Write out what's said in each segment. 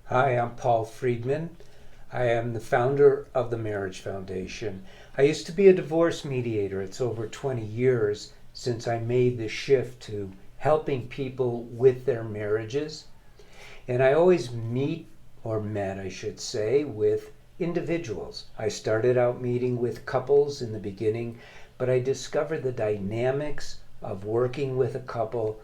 Hi, I'm Paul Friedman. I am the founder of the Marriage Foundation. I used to be a divorce mediator. It's over 20 years since I made the shift to helping people with their marriages. And I always met, I should say, with individuals. I started out meeting with couples in the beginning, but I discovered the dynamics of working with a couple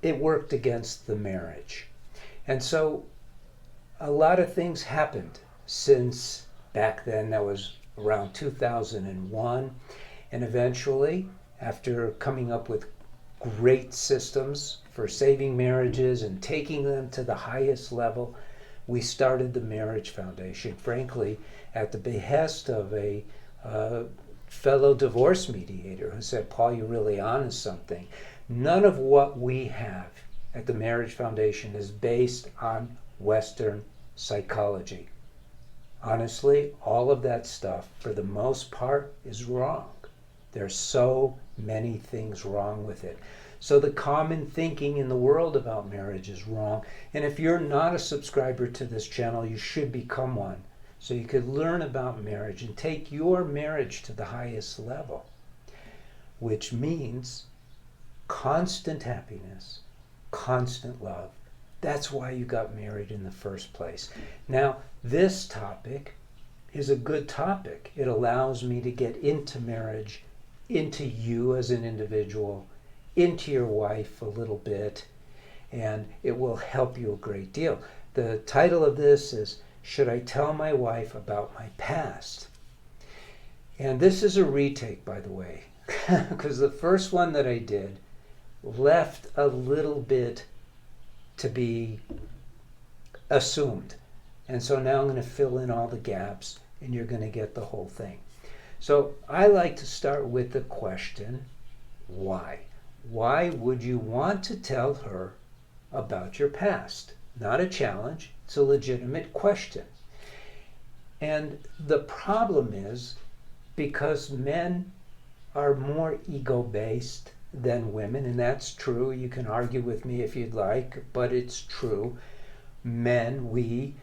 it worked against the marriage. And so a lot of things happened since back then. That was around 2001. And eventually, after coming up with great systems for saving marriages and taking them to the highest level, we started the Marriage Foundation, frankly, at the behest of a fellow divorce mediator who said, Paul, you're really onto something. None of what we have at the Marriage Foundation is based on Western psychology. Honestly, all of that stuff, for the most part, is wrong. There's so many things wrong with it. So the common thinking in the world about marriage is wrong. And if you're not a subscriber to this channel, you should become one, so you could learn about marriage and take your marriage to the highest level, which means constant happiness, constant love. That's why you got married in the first place. Now, this topic is a good topic. It allows me to get into marriage, into you as an individual, into your wife a little bit, and it will help you a great deal. The title of this is, Should I Tell My Wife About My Past? And this is a retake, by the way, because the first one that I did left a little bit to be assumed. And so now I'm going to fill in all the gaps and you're going to get the whole thing. So I like to start with the question, why? Why would you want to tell her about your past? Not a challenge, it's a legitimate question. And the problem is because men are more ego-based than women, and that's true. You can argue with me if you'd like, but it's true. Men, we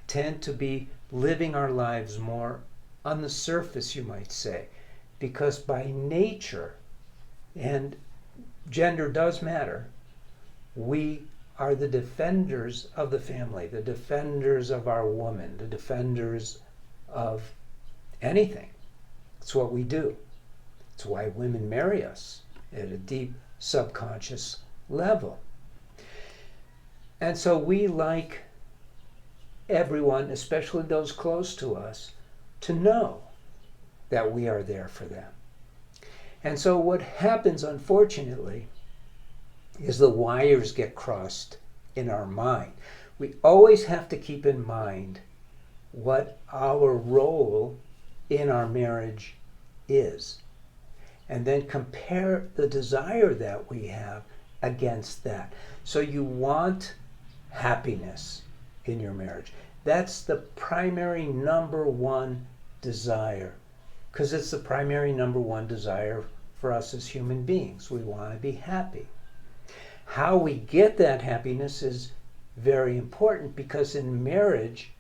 tend to be living our lives more on the surface, you might say, because by nature, and gender does matter, we are the defenders of the family, the defenders of our woman, the defenders of anything. It's what we do. It's why women marry us at a deep subconscious level. And so we like everyone, especially those close to us, to know that we are there for them. And so what happens, unfortunately, is the wires get crossed in our mind. We always have to keep in mind what our role in our marriage is, and then compare the desire that we have against that. So you want happiness in your marriage. That's the primary number one desire, because it's the primary number one desire for us as human beings. We want to be happy. How we get that happiness is very important, because in marriage,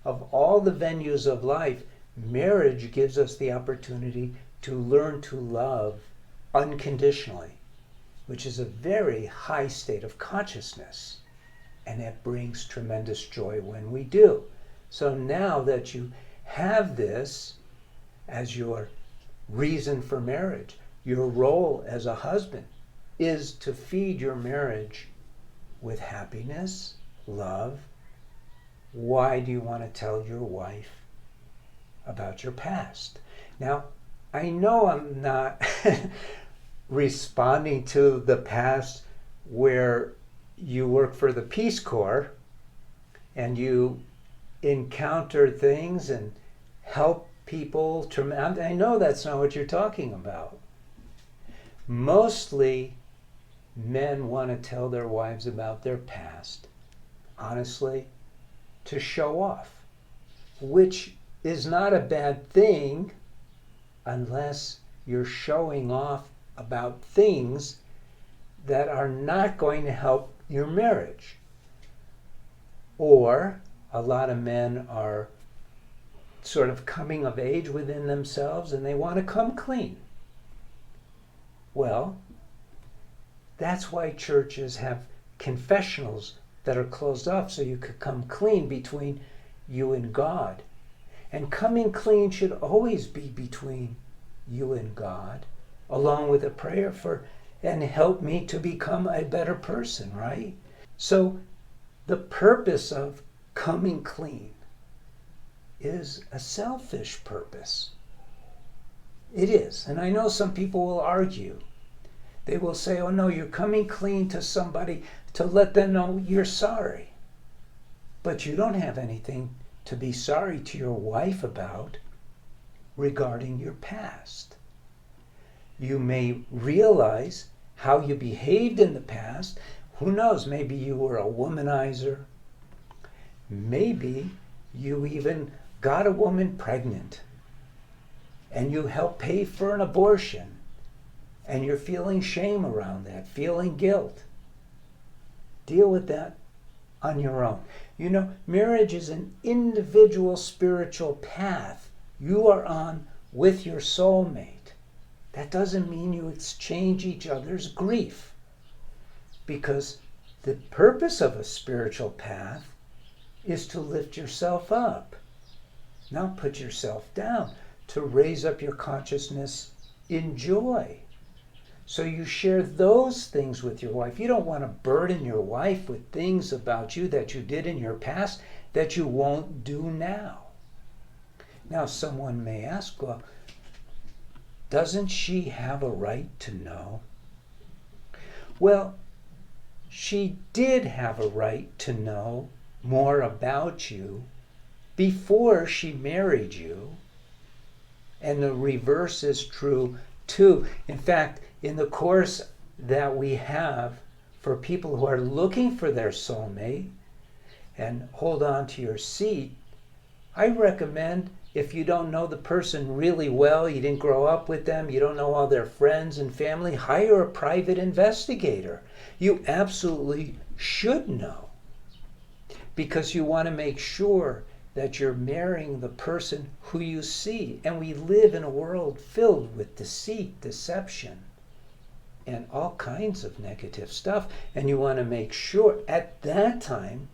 of all the venues of life, marriage gives us the opportunity to learn to love unconditionally, which is a very high state of consciousness, and it brings tremendous joy when we do. So now that you have this as your reason for marriage, your role as a husband is to feed your marriage with happiness, love. Why do you want to tell your wife about your past? Now, I know I'm not responding to the past where you work for the Peace Corps and you encounter things and help people. I know that's not what you're talking about. Mostly, men want to tell their wives about their past, honestly, to show off, which is not a bad thing unless you're showing off about things that are not going to help your marriage. Or a lot of men are sort of coming of age within themselves and they want to come clean. Well, that's why churches have confessionals that are closed off so you could come clean between you and God. And coming clean should always be between you and God, along with a prayer for, and help me to become a better person, right? So the purpose of coming clean is a selfish purpose. It is. And I know some people will argue. They will say, oh no, you're coming clean to somebody to let them know you're sorry. But you don't have anything to be sorry to your wife about regarding your past. You may realize how you behaved in the past. Who knows, maybe you were a womanizer. Maybe you even got a woman pregnant and you helped pay for an abortion and you're feeling shame around that, feeling guilt. Deal with that on your own. You know, marriage is an individual spiritual path you are on with your soulmate. That doesn't mean you exchange each other's grief, because the purpose of a spiritual path is to lift yourself up, not put yourself down, to raise up your consciousness in joy. So you share those things with your wife. You don't want to burden your wife with things about you that you did in your past that you won't do now. Now someone may ask, well, doesn't she have a right to know? Well, she did have a right to know more about you before she married you. And the reverse is true too. In fact, in the course that we have for people who are looking for their soulmate, and hold on to your seat, I recommend, if you don't know the person really well, you didn't grow up with them, you don't know all their friends and family, hire a private investigator. You absolutely should know, because you want to make sure that you're marrying the person who you see. And we live in a world filled with deceit, deception, and all kinds of negative stuff. And you want to make sure at that time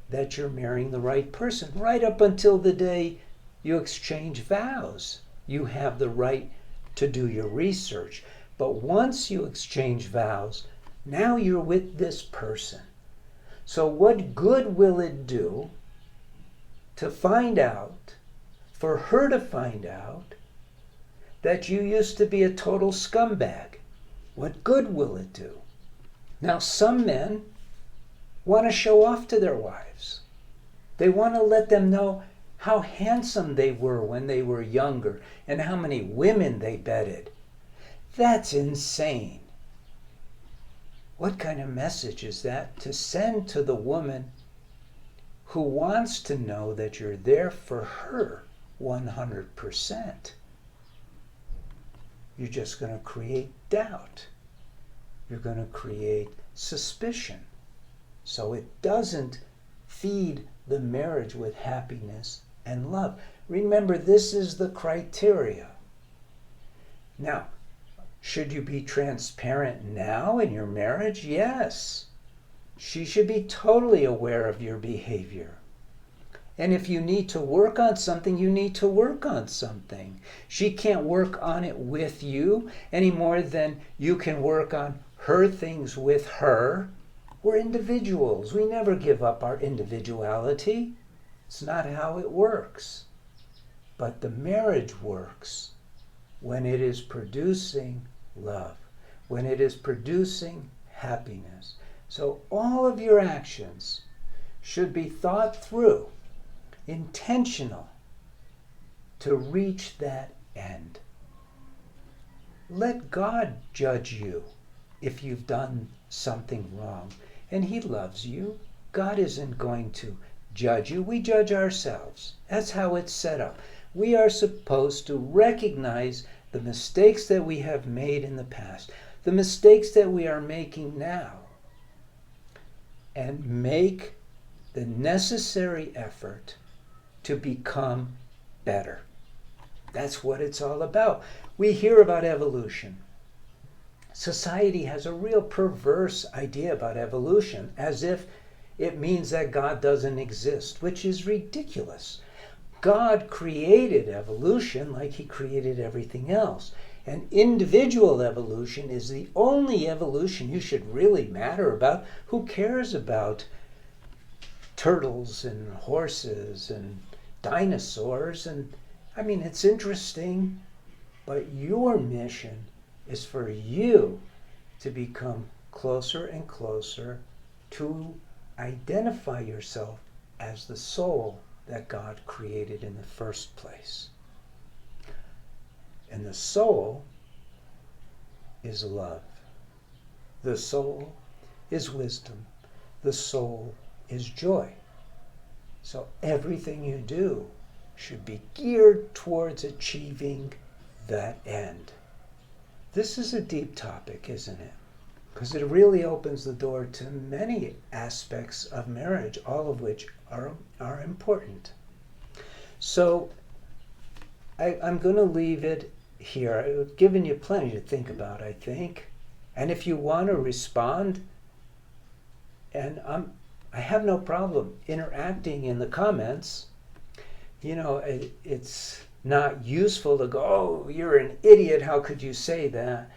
that you're marrying the right person. Right up until the day you exchange vows, you have the right to do your research. But once you exchange vows, now you're with this person. So what good will it do to find out, for her to find out, that you used to be a total scumbag? What good will it do? Now, some men want to show off to their wives. They want to let them know how handsome they were when they were younger and how many women they bedded. That's insane. What kind of message is that to send to the woman who wants to know that you're there for her 100%? You're just going to create doubt. You're going to create suspicion. So it doesn't feed the marriage with happiness and love. Remember, this is the criteria. Now, should you be transparent now in your marriage? Yes. She should be totally aware of your behavior. And if you need to work on something, you need to work on something. She can't work on it with you any more than you can work on her things with her. We're individuals. We never give up our individuality. It's not how it works. But the marriage works when it is producing love, when it is producing happiness. So all of your actions should be thought through, intentional, to reach that end. Let God judge you if you've done something wrong. And He loves you. God isn't going to judge you. We judge ourselves. That's how it's set up. We are supposed to recognize the mistakes that we have made in the past, the mistakes that we are making now, and make the necessary effort to become better. That's what it's all about. We hear about evolution. Society has a real perverse idea about evolution, as if it means that God doesn't exist, which is ridiculous. God created evolution like he created everything else. And individual evolution is the only evolution you should really matter about. Who cares about turtles and horses and dinosaurs? And I mean, it's interesting, but your mission is for you to become closer and closer to identify yourself as the soul that God created in the first place. And the soul is love. The soul is wisdom. The soul is joy. So everything you do should be geared towards achieving that end. This is a deep topic, isn't it? Because it really opens the door to many aspects of marriage, all of which are important. So I'm going to leave it here. I've given you plenty to think about, I think. And if you want to respond, and I have no problem interacting in the comments. You know, it's not useful to go, oh, you're an idiot, how could you say that?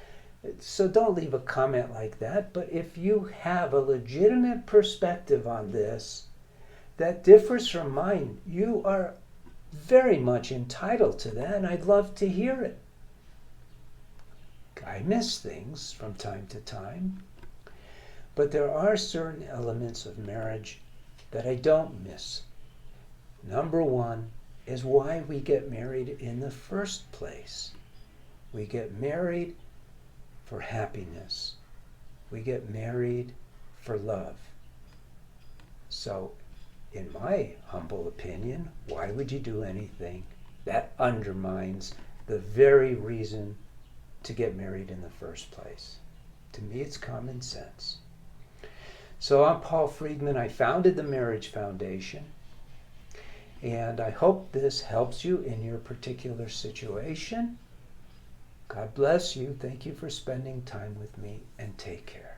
So don't leave a comment like that. But if you have a legitimate perspective on this that differs from mine, you are very much entitled to that, and I'd love to hear it. I miss things from time to time, but there are certain elements of marriage that I don't miss. Number one is why we get married in the first place. We get married for happiness. We get married for love. So, in my humble opinion, why would you do anything that undermines the very reason to get married in the first place? To me, it's common sense. So I'm Paul Friedman. I founded the Marriage Foundation, and I hope this helps you in your particular situation. God bless you. Thank you for spending time with me, and take care.